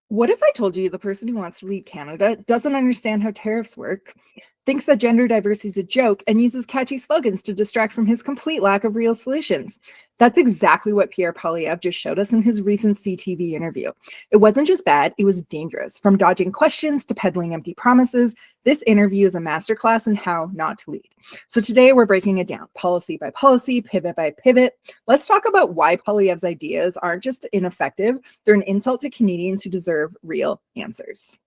What if I told you the person who wants to lead Canada doesn't understand how tariffs work, thinks that gender diversity is a joke, and uses catchy slogans to distract from his complete lack of real solutions? That's exactly what Pierre Poilievre just showed us in his recent CTV interview. It wasn't just bad, it was dangerous. From dodging questions to peddling empty promises, this interview is a masterclass in how not to lead. So today we're breaking it down, policy by policy, pivot by pivot. Let's talk about why Poilievre's ideas aren't just ineffective, they're an insult to Canadians who deserve real answers.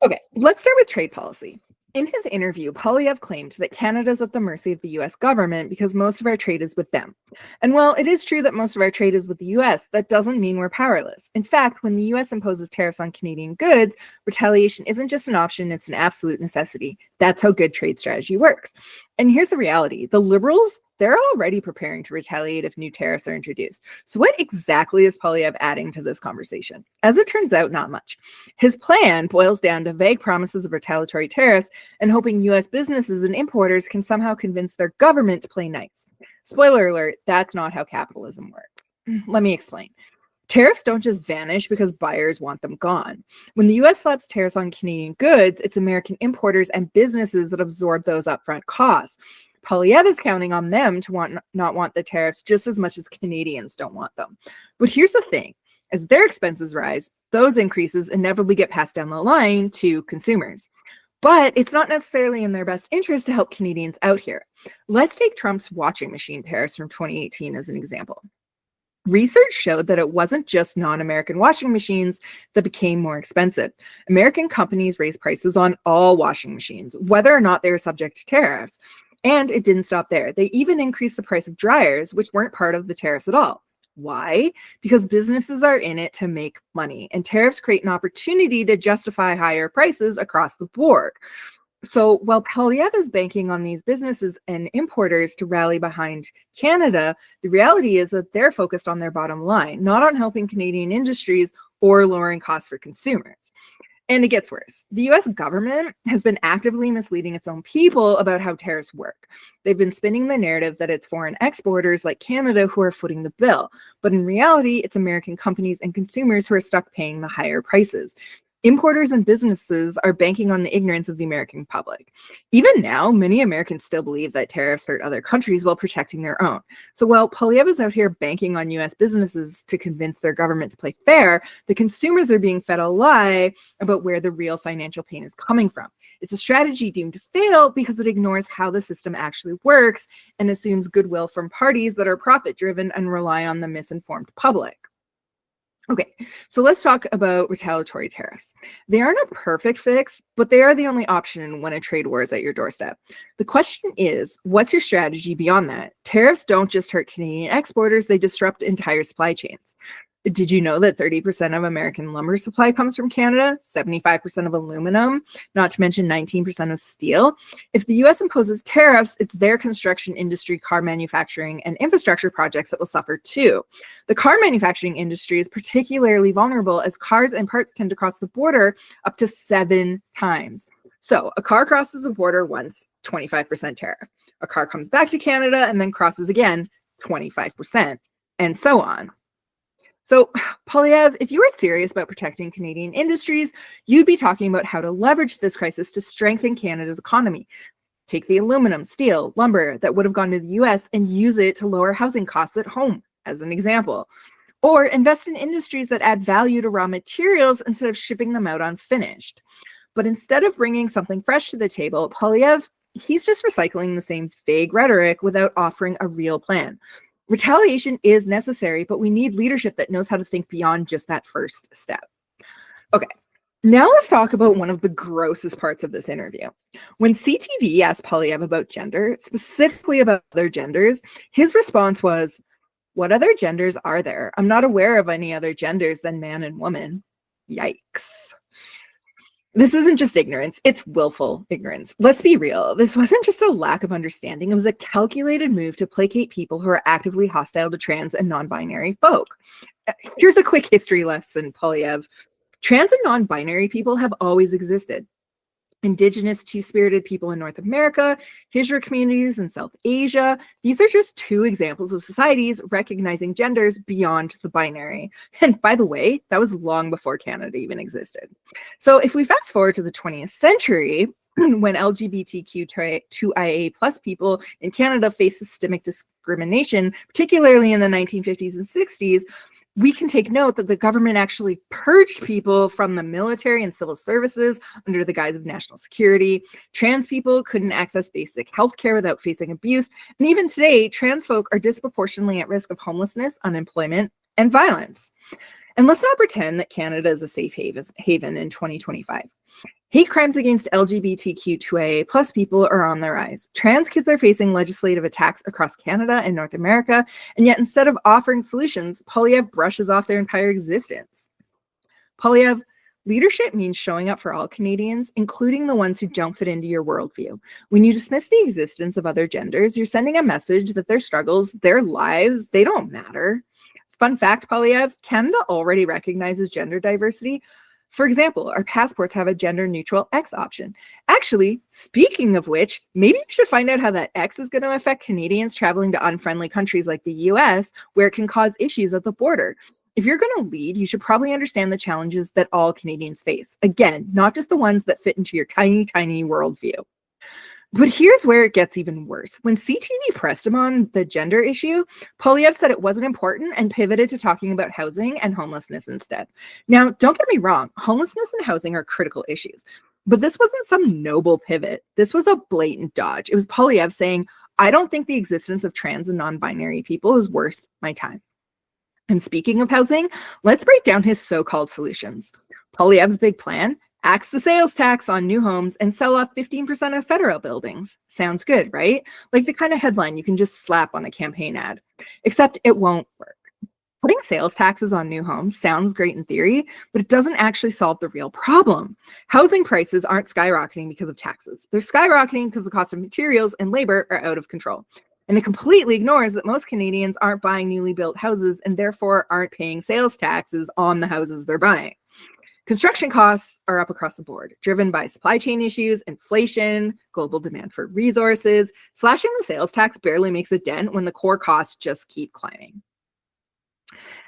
Okay, let's start with trade policy. In his interview, Poilievre claimed that Canada is at the mercy of the US government because most of our trade is with them. And while it is true that most of our trade is with the US, that doesn't mean we're powerless. In fact, when the US imposes tariffs on Canadian goods, retaliation isn't just an option, it's an absolute necessity. That's how good trade strategy works. And here's the reality. The Liberals, they're already preparing to retaliate if new tariffs are introduced. So what exactly is Poilievre adding to this conversation? As it turns out, not much. His plan boils down to vague promises of retaliatory tariffs and hoping US businesses and importers can somehow convince their government to play nice. Spoiler alert, that's not how capitalism works. Let me explain. Tariffs don't just vanish because buyers want them gone. When the US slaps tariffs on Canadian goods, it's American importers and businesses that absorb those upfront costs. Poilievre is counting on them to not want the tariffs just as much as Canadians don't want them. But here's the thing. As their expenses rise, those increases inevitably get passed down the line to consumers. But it's not necessarily in their best interest to help Canadians out here. Let's take Trump's washing machine tariffs from 2018 as an example. Research showed that it wasn't just non-American washing machines that became more expensive. American companies raised prices on all washing machines, whether or not they were subject to tariffs. And it didn't stop there. They even increased the price of dryers, which weren't part of the tariffs at all. Why? Because businesses are in it to make money, and tariffs create an opportunity to justify higher prices across the board. So while Poilievre is banking on these businesses and importers to rally behind Canada, the reality is that they're focused on their bottom line, not on helping Canadian industries or lowering costs for consumers. And it gets worse. The US government has been actively misleading its own people about how tariffs work. They've been spinning the narrative that it's foreign exporters like Canada who are footing the bill. But in reality, it's American companies and consumers who are stuck paying the higher prices. Importers and businesses are banking on the ignorance of the American public. Even now, many Americans still believe that tariffs hurt other countries while protecting their own. So while Poilievre is out here banking on US businesses to convince their government to play fair, the consumers are being fed a lie about where the real financial pain is coming from. It's a strategy doomed to fail because it ignores how the system actually works and assumes goodwill from parties that are profit-driven and rely on the misinformed public. Okay, so let's talk about retaliatory tariffs. They aren't a perfect fix, but they are the only option when a trade war is at your doorstep. The question is, what's your strategy beyond that? Tariffs don't just hurt Canadian exporters, they disrupt entire supply chains. Did you know that 30% of American lumber supply comes from Canada, 75% of aluminum, not to mention 19% of steel? If the US imposes tariffs, it's their construction industry, car manufacturing, and infrastructure projects that will suffer too. The car manufacturing industry is particularly vulnerable as cars and parts tend to cross the border up to 7 times. So a car crosses the border once, 25% tariff. A car comes back to Canada and then crosses again, 25%, and so on. So, Poilievre, if you were serious about protecting Canadian industries, you'd be talking about how to leverage this crisis to strengthen Canada's economy. Take the aluminum, steel, lumber that would have gone to the US and use it to lower housing costs at home, as an example. Or invest in industries that add value to raw materials instead of shipping them out unfinished. But instead of bringing something fresh to the table, Poilievre, he's just recycling the same vague rhetoric without offering a real plan. Retaliation is necessary, but we need leadership that knows how to think beyond just that first step. Okay, now let's talk about one of the grossest parts of this interview. When CTV asked Poilievre about gender, specifically about other genders, his response was, "What other genders are there? I'm not aware of any other genders than man and woman." Yikes. This isn't just ignorance, it's willful ignorance. Let's be real. This wasn't just a lack of understanding. It was a calculated move to placate people who are actively hostile to trans and non-binary folk. Here's a quick history lesson, Poilievre. Trans and non-binary people have always existed. Indigenous two-spirited people in North America, Hijra communities in South Asia. These are just two examples of societies recognizing genders beyond the binary. And by the way, that was long before Canada even existed. So if we fast forward to the 20th century, when LGBTQ2IA plus people in Canada faced systemic discrimination, particularly in the 1950s and 60s, we can take note that the government actually purged people from the military and civil services under the guise of national security. Trans people couldn't access basic healthcare without facing abuse. And even today, trans folk are disproportionately at risk of homelessness, unemployment, and violence. And let's not pretend that Canada is a safe haven in 2025. Hate crimes against LGBTQ2IA plus people are on the rise. Trans kids are facing legislative attacks across Canada and North America, and yet instead of offering solutions, Poilievre brushes off their entire existence. Poilievre, leadership means showing up for all Canadians, including the ones who don't fit into your worldview. When you dismiss the existence of other genders, you're sending a message that their struggles, their lives, they don't matter. Fun fact, Poilievre, Canada already recognizes gender diversity. For example, our passports have a gender-neutral X option. Actually, speaking of which, maybe you should find out how that X is going to affect Canadians traveling to unfriendly countries like the US, where it can cause issues at the border. If you're going to lead, you should probably understand the challenges that all Canadians face. Again, not just the ones that fit into your tiny, tiny worldview. But here's where it gets even worse. When CTV pressed him on the gender issue, Poilievre said it wasn't important and pivoted to talking about housing and homelessness instead. Now, don't get me wrong, homelessness and housing are critical issues, but this wasn't some noble pivot. This was a blatant dodge. It was Poilievre saying, I don't think the existence of trans and non-binary people is worth my time. And speaking of housing, let's break down his so-called solutions. Poilievre's big plan: axe the sales tax on new homes and sell off 15% of federal buildings. Sounds good, right? Like the kind of headline you can just slap on a campaign ad. Except it won't work. Putting sales taxes on new homes sounds great in theory, but it doesn't actually solve the real problem. Housing prices aren't skyrocketing because of taxes. They're skyrocketing because the cost of materials and labor are out of control. And it completely ignores that most Canadians aren't buying newly built houses and therefore aren't paying sales taxes on the houses they're buying. Construction costs are up across the board, driven by supply chain issues, inflation, global demand for resources. Slashing the sales tax barely makes a dent when the core costs just keep climbing.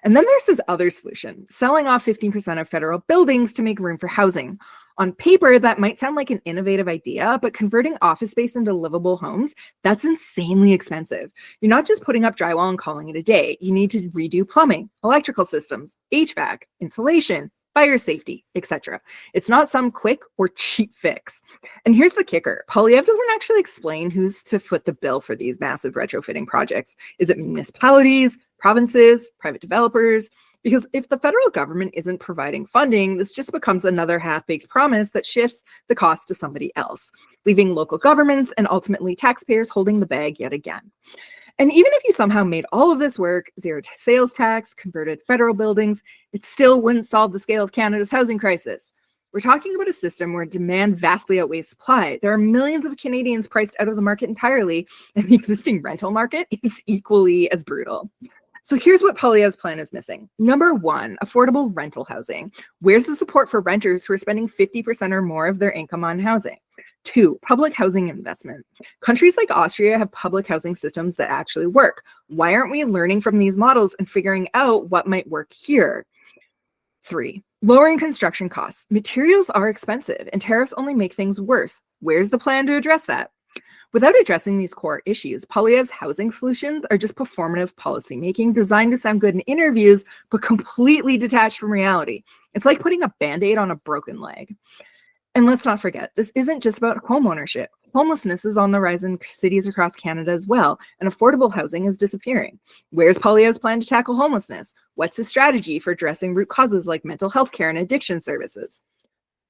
And then there's this other solution, selling off 15% of federal buildings to make room for housing. On paper, that might sound like an innovative idea, but converting office space into livable homes, that's insanely expensive. You're not just putting up drywall and calling it a day. You need to redo plumbing, electrical systems, HVAC, insulation, fire safety, etc. It's not some quick or cheap fix. And here's the kicker. Poilievre doesn't actually explain who's to foot the bill for these massive retrofitting projects. Is it municipalities, provinces, private developers? Because if the federal government isn't providing funding, this just becomes another half-baked promise that shifts the cost to somebody else, leaving local governments and ultimately taxpayers holding the bag yet again. And even if you somehow made all of this work, zero sales tax, converted federal buildings, it still wouldn't solve the scale of Canada's housing crisis. We're talking about a system where demand vastly outweighs supply. There are millions of Canadians priced out of the market entirely, and the existing rental market is equally as brutal. So here's what Poilievre's plan is missing. Number one, affordable rental housing. Where's the support for renters who are spending 50% or more of their income on housing? Two, public housing investment. Countries like Austria have public housing systems that actually work. Why aren't we learning from these models and figuring out what might work here? Three, lowering construction costs. Materials are expensive and tariffs only make things worse. Where's the plan to address that? Without addressing these core issues, Poilievre's housing solutions are just performative policymaking designed to sound good in interviews, but completely detached from reality. It's like putting a Band-Aid on a broken leg. And let's not forget, this isn't just about homeownership. Homelessness is on the rise in cities across Canada as well, and affordable housing is disappearing. Where's Poilievre's plan to tackle homelessness? What's his strategy for addressing root causes like mental health care and addiction services?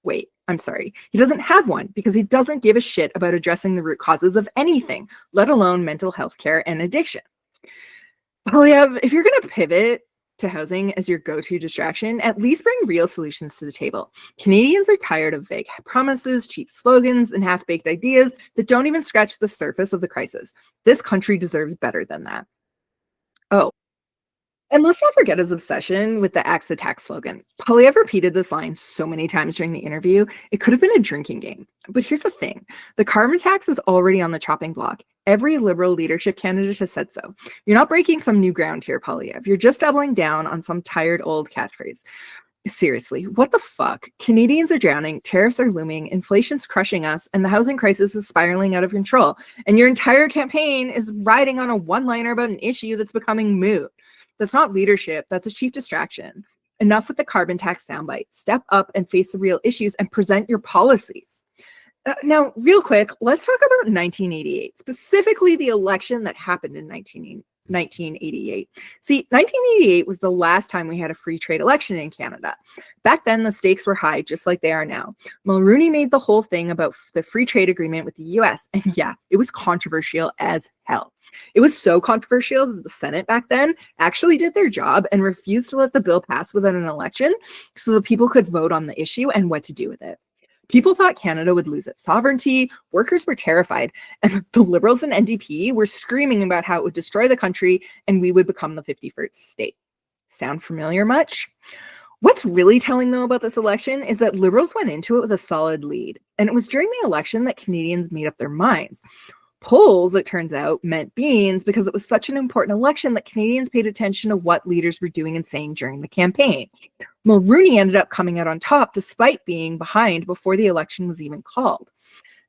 Wait, I'm sorry. He doesn't have one because he doesn't give a shit about addressing the root causes of anything, let alone mental health care and addiction. Poilievre, if you're going to pivot to housing as your go-to distraction, at least bring real solutions to the table. Canadians are tired of vague promises, cheap slogans, and half-baked ideas that don't even scratch the surface of the crisis. This country deserves better than that. Oh, And let's not forget his obsession with the axe the tax slogan. Poilievre repeated this line so many times during the interview, it could have been a drinking game. But here's the thing, the carbon tax is already on the chopping block. Every Liberal leadership candidate has said so. You're not breaking some new ground here, Poilievre. You're just doubling down on some tired old catchphrase. Seriously, what the fuck? Canadians are drowning, tariffs are looming, inflation's crushing us, and the housing crisis is spiraling out of control. And your entire campaign is riding on a one-liner about an issue that's becoming moot. That's not leadership, that's a cheap distraction. Enough with the carbon tax soundbite. Step up and face the real issues and present your policies. Now, real quick, let's talk about 1988, specifically the election that happened in 1988. See, 1988 was the last time we had a free trade election in Canada. Back then, the stakes were high, just like they are now. Mulroney made the whole thing about the free trade agreement with the US, and yeah, it was controversial as hell. It was so controversial that the Senate back then actually did their job and refused to let the bill pass without an election so that people could vote on the issue and what to do with it. People thought Canada would lose its sovereignty, workers were terrified, and the Liberals and NDP were screaming about how it would destroy the country and we would become the 51st state. Sound familiar much? What's really telling, though, about this election is that Liberals went into it with a solid lead, and it was during the election that Canadians made up their minds. Polls, it turns out, meant beans because it was such an important election that Canadians paid attention to what leaders were doing and saying during the campaign. Mulroney ended up coming out on top despite being behind before the election was even called.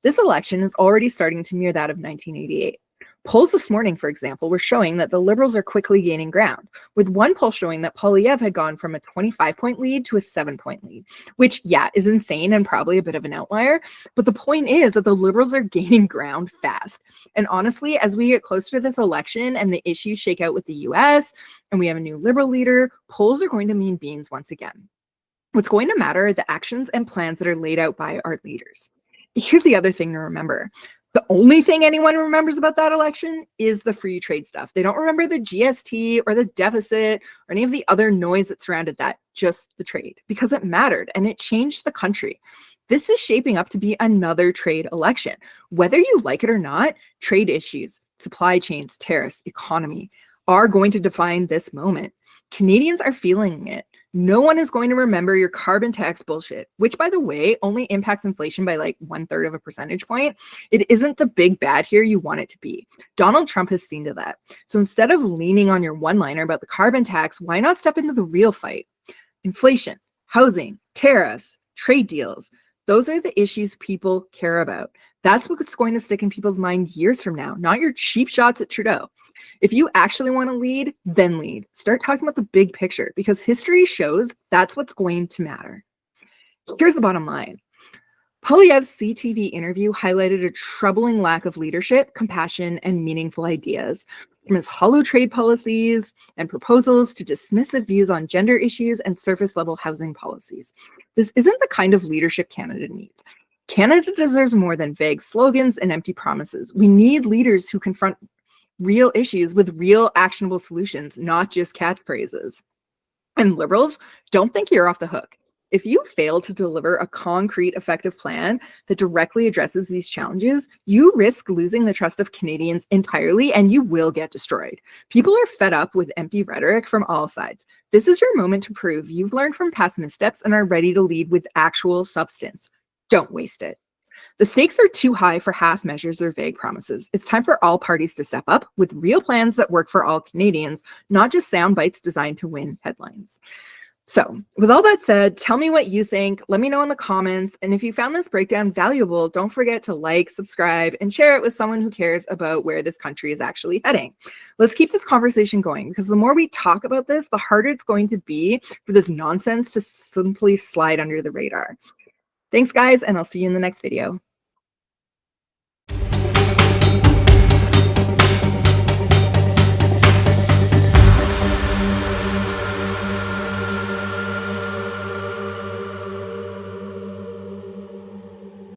This election is already starting to mirror that of 1988. Polls this morning, for example, were showing that the Liberals are quickly gaining ground, with one poll showing that Poilievre had gone from a 25-point lead to a 7-point lead, which, yeah, is insane and probably a bit of an outlier. But the point is that the Liberals are gaining ground fast. And honestly, as we get closer to this election and the issues shake out with the US and we have a new Liberal leader, polls are going to mean beans once again. What's going to matter are the actions and plans that are laid out by our leaders. Here's the other thing to remember. The only thing anyone remembers about that election is the free trade stuff. They don't remember the GST or the deficit or any of the other noise that surrounded that, just the trade, because it mattered and it changed the country. This is shaping up to be another trade election. Whether you like it or not, trade issues, supply chains, tariffs, economy are going to define this moment. Canadians are feeling it. No one is going to remember your carbon tax bullshit, which, by the way, only impacts inflation by like 1/3 of a percentage point. It isn't the big bad here you want it to be. Donald Trump has seen to that. So instead of leaning on your one-liner about the carbon tax, why not step into the real fight? Inflation, housing, tariffs, trade deals. Those are the issues people care about. That's what's going to stick in people's mind years from now, not your cheap shots at Trudeau. If you actually want to lead, then lead. Start talking about the big picture because history shows that's what's going to matter. Here's the bottom line. Poilievre's CTV interview highlighted a troubling lack of leadership, compassion, and meaningful ideas. From his hollow trade policies and proposals to dismissive views on gender issues and surface-level housing policies. This isn't the kind of leadership Canada needs. Canada deserves more than vague slogans and empty promises. We need leaders who confront real issues with real actionable solutions, not just catchphrases. And Liberals, don't think you're off the hook. If you fail to deliver a concrete, effective plan that directly addresses these challenges, you risk losing the trust of Canadians entirely, and you will get destroyed. People are fed up with empty rhetoric from all sides. This is your moment to prove you've learned from past missteps and are ready to lead with actual substance. Don't waste it. The stakes are too high for half measures or vague promises. It's time for all parties to step up with real plans that work for all Canadians, not just sound bites designed to win headlines. So, with all that said, tell me what you think. Let me know in the comments. And if you found this breakdown valuable, don't forget to like, subscribe, and share it with someone who cares about where this country is actually heading. Let's keep this conversation going because the more we talk about this, the harder it's going to be for this nonsense to simply slide under the radar. Thanks, guys, and I'll see you in the next video.